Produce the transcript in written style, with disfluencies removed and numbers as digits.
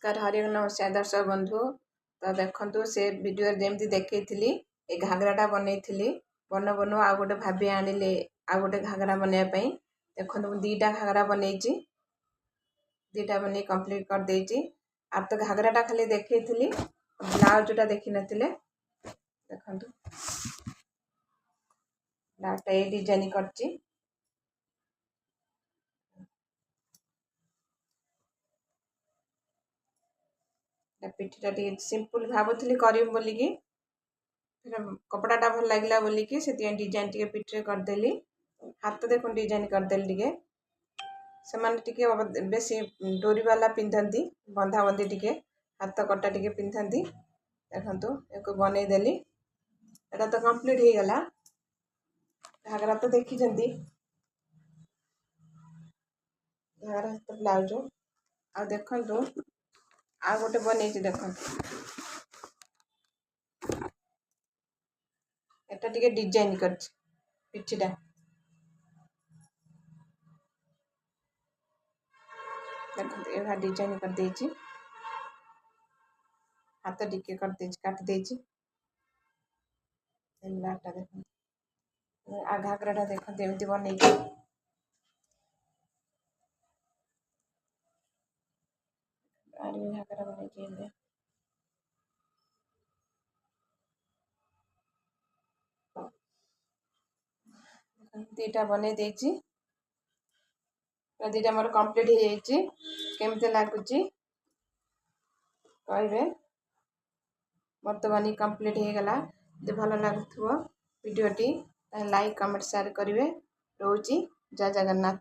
नमस्कार हरि नमस्कार दर्शक बंधु। तो देखु से वीडियो जमी देखी ए घाघराटा बनई बन बनु आ गोटे भाभी आनिले आ गोटे घाघरा बनवाई। देखो दीटा घाघरा बनई दीटा बन कंप्लीट कर देची। आप तो घाघराटा खाली देखी ब्लाउजटा देखी नथिले। देखो ब्लाउजटा ये डिजाइन करची। पिठीटा सिंपल भावुली करी बोलिकी कपड़ाटा भल लगे बोलिकी से डिजाइन टे पिठे करदेली। हाथ देखो डिजाइन करदेली से माने बेसी डोरी वाला पिंधती बंधा बंधी टिके हाथ कटा टिके पिंधती। देखो एक बनईदेली एटा तो कंप्लीट हो गला। घाघरा तो देखी घाघरा तो ब्लाउज आ देखु आ गोटे बनई देखो एटा टिके डिजाइन कर पिठीटा देखो ये डिजाइन कर देची। हाथ टिके कर देची काट देची। देखो आ घाघराटा देखो एमती बनई घाघरा बनई दीटा बनई देची। दीटा मोर कंप्लीट हो जाइए। केमती लगुच कहे बर्तमान कंप्लीट हो गला। जो भल लगुव वीडियोटी लाइक कमेंट शेयर करेंगे। रोची जय जगन्नाथ।